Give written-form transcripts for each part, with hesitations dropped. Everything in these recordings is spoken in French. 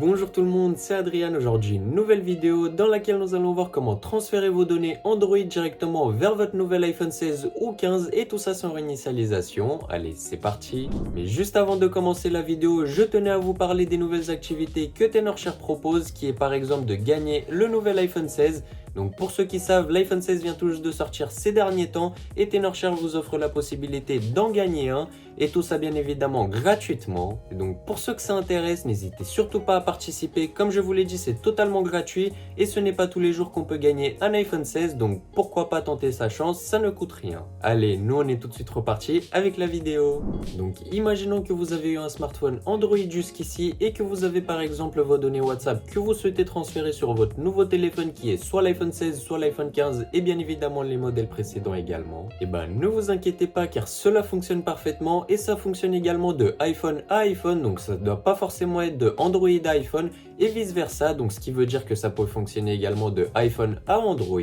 Bonjour tout le monde, c'est Adrien. Aujourd'hui une nouvelle vidéo dans laquelle nous allons voir comment transférer vos données Android directement vers votre nouvel iPhone 16 ou 15 et tout ça sans réinitialisation. Allez, c'est parti. Mais juste avant de commencer la vidéo, je tenais à vous parler des nouvelles activités que Tenorshare propose, qui est par exemple de gagner le nouvel iPhone 16. Donc pour ceux qui savent, l'iPhone 16 vient tout juste de sortir ces derniers temps et Tenorshare vous offre la possibilité d'en gagner un, et tout ça bien évidemment gratuitement. Et donc pour ceux que ça intéresse, n'hésitez surtout pas à participer. Comme je vous l'ai dit, c'est totalement gratuit et ce n'est pas tous les jours qu'on peut gagner un iPhone 16, donc pourquoi pas tenter sa chance, ça ne coûte rien. Allez, nous on est tout de suite reparti avec la vidéo. Donc imaginons que vous avez eu un smartphone Android jusqu'ici et que vous avez par exemple vos données WhatsApp que vous souhaitez transférer sur votre nouveau téléphone qui est soit l'iPhone 16, soit l'iPhone 15 et bien évidemment les modèles précédents également. Et ben ne vous inquiétez pas car cela fonctionne parfaitement et ça fonctionne également de iPhone à iPhone, donc ça ne doit pas forcément être de Android à iPhone et vice versa, donc ce qui veut dire que ça peut fonctionner également de iPhone à Android.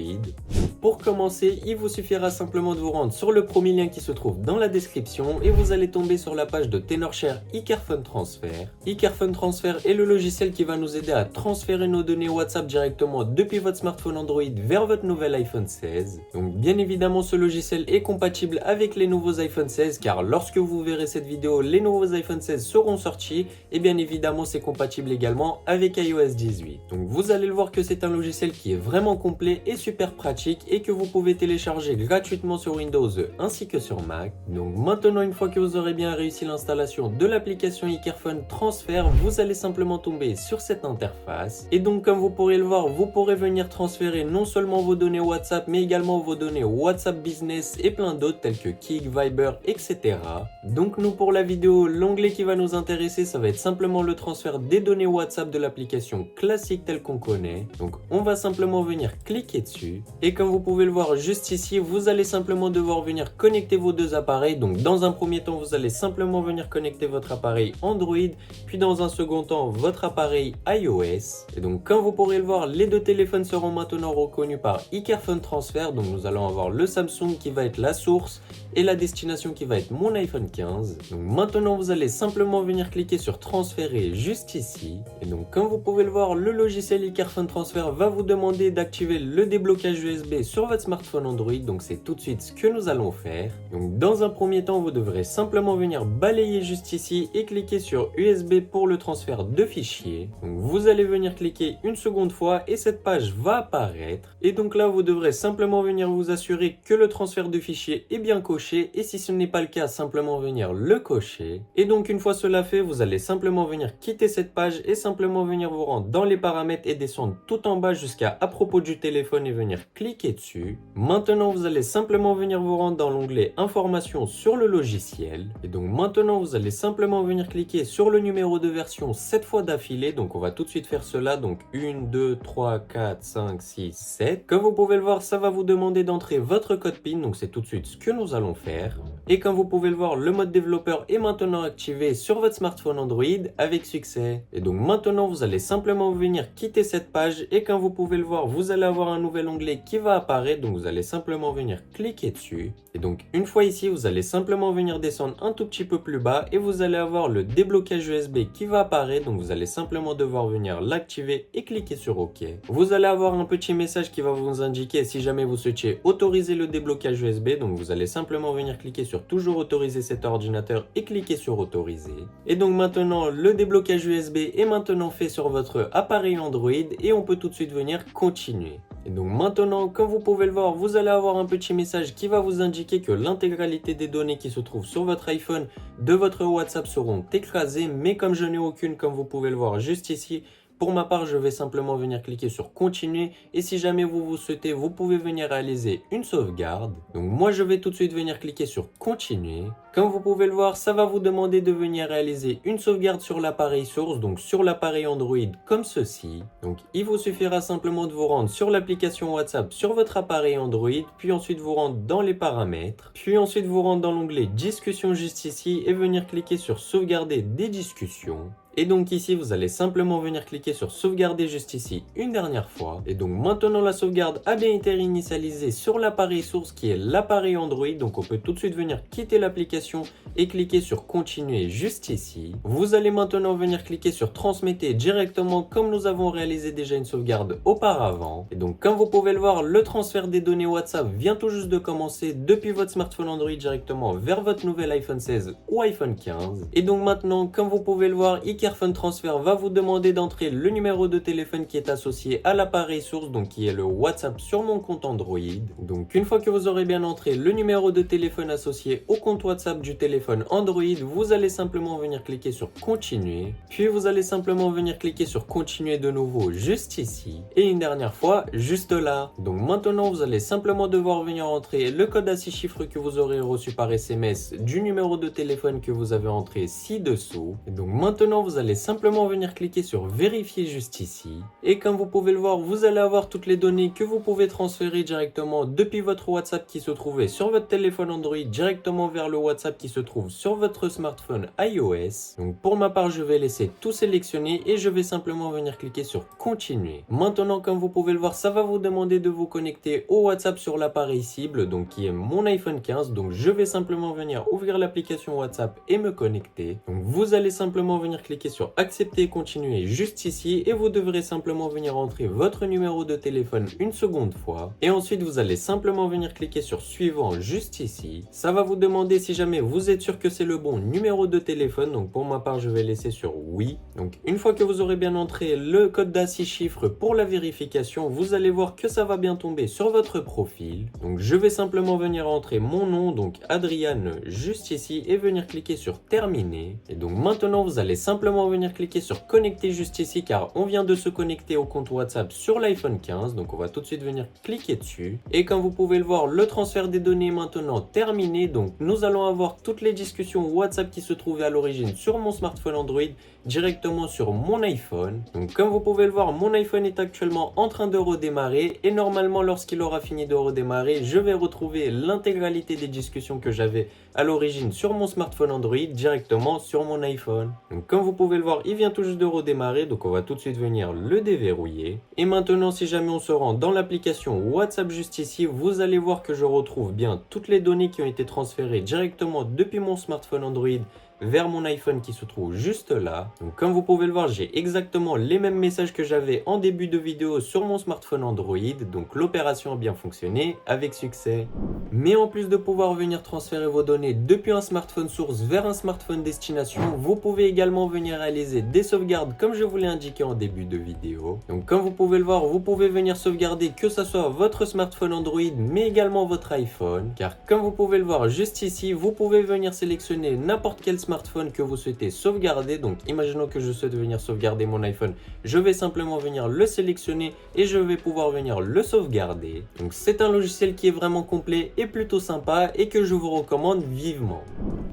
Pour commencer, il vous suffira simplement de vous rendre sur le premier lien qui se trouve dans la description et vous allez tomber sur la page de Tenorshare iCareFone Transfer. iCareFone Transfer est le logiciel qui va nous aider à transférer nos données WhatsApp directement depuis votre smartphone Android vers votre nouvel iPhone 16. Donc bien évidemment ce logiciel est compatible avec les nouveaux iPhone 16 car lorsque vous verrez cette vidéo, les nouveaux iPhone 16 seront sortis et bien évidemment c'est compatible également avec iOS 18. Donc vous allez le voir que c'est un logiciel qui est vraiment complet et super pratique et que vous pouvez télécharger gratuitement sur Windows ainsi que sur Mac. Donc maintenant, une fois que vous aurez bien réussi l'installation de l'application iCareFone Transfer, vous allez simplement tomber sur cette interface. Et donc comme vous pourrez le voir, vous pourrez venir transférer non seulement vos données WhatsApp mais également vos données WhatsApp Business et plein d'autres tels que Kik, Viber, etc. Donc nous pour la vidéo, l'onglet qui va nous intéresser, ça va être simplement le transfert des données WhatsApp de l'application classique telle qu'on connaît. Donc on va simplement venir cliquer dessus et comme vous pouvez le voir juste ici, vous allez simplement devoir venir connecter vos deux appareils. Donc dans un premier temps, vous allez simplement venir connecter votre appareil Android, puis dans un second temps, votre appareil iOS. Et donc comme vous pourrez le voir, les deux téléphones seront maintenant reconnus par iCareFone Transfer. Donc nous allons avoir le Samsung qui va être la source et la destination qui va être mon iPhone 15. Donc maintenant, vous allez simplement venir cliquer sur transférer juste ici. Et donc comme vous pouvez le voir, le logiciel iCareFone Transfer va vous demander d'activer le déblocage USB sur votre smartphone Android, donc c'est tout de suite ce que nous allons faire. Donc dans un premier temps, vous devrez simplement venir balayer juste ici et cliquer sur USB pour le transfert de fichiers. Donc vous allez venir cliquer une seconde fois et cette page va apparaître. Et donc là, vous devrez simplement venir vous assurer que le transfert de fichiers est bien coché et si ce n'est pas le cas, simplement venir le cocher. Et donc une fois cela fait, vous allez simplement venir quitter cette page et simplement venir vous rendre dans les paramètres et descendre tout en bas jusqu'à à propos du téléphone et venir cliquer dessus. Maintenant, vous allez simplement venir vous rendre dans l'onglet Informations sur le logiciel. Et donc maintenant, vous allez simplement venir cliquer sur le numéro de version 7 fois d'affilée. Donc on va tout de suite faire cela. Donc 1, 2, 3, 4, 5, 6, 7. Comme vous pouvez le voir, ça va vous demander d'entrer votre code PIN. Donc c'est tout de suite ce que nous allons faire. Et comme vous pouvez le voir, le mode développeur est maintenant activé sur votre smartphone Android avec succès. Et donc maintenant, vous allez simplement venir quitter cette page et comme vous pouvez le voir, vous allez avoir un nouvel onglet qui va apparaître. Donc vous allez simplement venir cliquer dessus. Et donc une fois ici, vous allez simplement venir descendre un tout petit peu plus bas et vous allez avoir le déblocage USB qui va apparaître. Donc vous allez simplement devoir venir l'activer et cliquer sur OK. Vous allez avoir un petit message qui va vous indiquer si jamais vous souhaitiez autoriser le déblocage USB. Donc vous allez simplement venir cliquer sur toujours autoriser cet ordinateur et cliquer sur autoriser. Et donc maintenant, le déblocage USB est maintenant fait sur votre appareil Android et on peut tout de suite venir continuer. Et donc maintenant, comme vous pouvez le voir, vous allez avoir un petit message qui va vous indiquer que l'intégralité des données qui se trouvent sur votre iPhone de votre WhatsApp seront écrasées, mais comme je n'ai aucune, comme vous pouvez le voir juste ici, pour ma part, je vais simplement venir cliquer sur continuer et si jamais vous souhaitez, vous pouvez venir réaliser une sauvegarde. Donc moi, je vais tout de suite venir cliquer sur continuer. Comme vous pouvez le voir, ça va vous demander de venir réaliser une sauvegarde sur l'appareil source, donc sur l'appareil Android comme ceci. Donc il vous suffira simplement de vous rendre sur l'application WhatsApp sur votre appareil Android, puis ensuite vous rendre dans les paramètres, puis ensuite vous rendre dans l'onglet discussion juste ici et venir cliquer sur sauvegarder des discussions. Et donc ici, vous allez simplement venir cliquer sur sauvegarder juste ici une dernière fois. Et donc maintenant, la sauvegarde a bien été réinitialisée sur l'appareil source qui est l'appareil Android. Donc on peut tout de suite venir quitter l'application et cliquer sur continuer juste ici. Vous allez maintenant venir cliquer sur transmettez directement comme nous avons réalisé déjà une sauvegarde auparavant. Et donc comme vous pouvez le voir, le transfert des données WhatsApp vient tout juste de commencer depuis votre smartphone Android directement vers votre nouvel iPhone 16 ou iPhone 15. Et donc maintenant, comme vous pouvez le voir, iCareFone Transfer va vous demander d'entrer le numéro de téléphone qui est associé à l'appareil source, donc qui est le WhatsApp sur mon compte Android. Donc une fois que vous aurez bien entré le numéro de téléphone associé au compte WhatsApp du téléphone Android, vous allez simplement venir cliquer sur continuer, puis vous allez simplement venir cliquer sur continuer de nouveau juste ici, et une dernière fois juste là. Donc maintenant vous allez simplement devoir venir entrer le code à 6 chiffres que vous aurez reçu par SMS du numéro de téléphone que vous avez entré ci-dessous. Et donc maintenant vous allez simplement venir cliquer sur vérifier juste ici, et comme vous pouvez le voir, vous allez avoir toutes les données que vous pouvez transférer directement depuis votre WhatsApp qui se trouvait sur votre téléphone Android directement vers le WhatsApp qui se trouve sur votre smartphone iOS. Donc pour ma part, je vais laisser tout sélectionner et je vais simplement venir cliquer sur continuer. Maintenant, comme vous pouvez le voir, ça va vous demander de vous connecter au WhatsApp sur l'appareil cible, donc qui est mon iPhone 15. Donc je vais simplement venir ouvrir l'application WhatsApp et me connecter. Donc vous allez simplement venir cliquer sur accepter et continuer juste ici, et vous devrez simplement venir entrer votre numéro de téléphone une seconde fois, et ensuite vous allez simplement venir cliquer sur suivant juste ici. Ça va vous demander si jamais vous êtes sûr que c'est le bon numéro de téléphone. Donc pour ma part, je vais laisser sur oui. Donc une fois que vous aurez bien entré le code d'à 6 chiffres pour la vérification, vous allez voir que ça va bien tomber sur votre profil. Donc je vais simplement venir entrer mon nom, donc Adriane juste ici, et venir cliquer sur terminer. Et donc maintenant vous allez simplement venir cliquer sur connecter juste ici, car on vient de se connecter au compte WhatsApp sur l'iPhone 15. Donc on va tout de suite venir cliquer dessus, et comme vous pouvez le voir, le transfert des données est maintenant terminé. Donc nous allons avoir toutes les discussions WhatsApp qui se trouvaient à l'origine sur mon smartphone Android directement sur mon iPhone. Donc comme vous pouvez le voir, mon iPhone est actuellement en train de redémarrer, et normalement lorsqu'il aura fini de redémarrer, je vais retrouver l'intégralité des discussions que j'avais à l'origine sur mon smartphone Android directement sur mon iPhone. Donc comme vous pouvez le voir, il vient tout juste de redémarrer, donc on va tout de suite venir le déverrouiller. Et maintenant, si jamais on se rend dans l'application WhatsApp juste ici, vous allez voir que je retrouve bien toutes les données qui ont été transférées directement depuis mon smartphone Android vers mon iPhone qui se trouve juste là. Donc comme vous pouvez le voir, j'ai exactement les mêmes messages que j'avais en début de vidéo sur mon smartphone Android. Donc l'opération a bien fonctionné avec succès. Mais en plus de pouvoir venir transférer vos données depuis un smartphone source vers un smartphone destination, vous pouvez également venir réaliser des sauvegardes comme je vous l'ai indiqué en début de vidéo. Donc comme vous pouvez le voir, vous pouvez venir sauvegarder que ce soit votre smartphone Android mais également votre iPhone, car comme vous pouvez le voir juste ici, vous pouvez venir sélectionner n'importe quel smartphone que vous souhaitez sauvegarder. Donc imaginons que je souhaite venir sauvegarder mon iPhone, je vais simplement venir le sélectionner et je vais pouvoir venir le sauvegarder. Donc c'est un logiciel qui est vraiment complet et plutôt sympa et que je vous recommande vivement.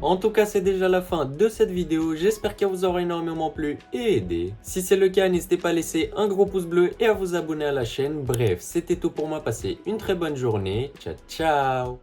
En tout cas, c'est déjà la fin de cette vidéo, j'espère qu'elle vous aura énormément plu et aidé. Si c'est le cas, n'hésitez pas à laisser un gros pouce bleu et à vous abonner à la chaîne. Bref, c'était tout pour moi, passez une très bonne journée, ciao ciao.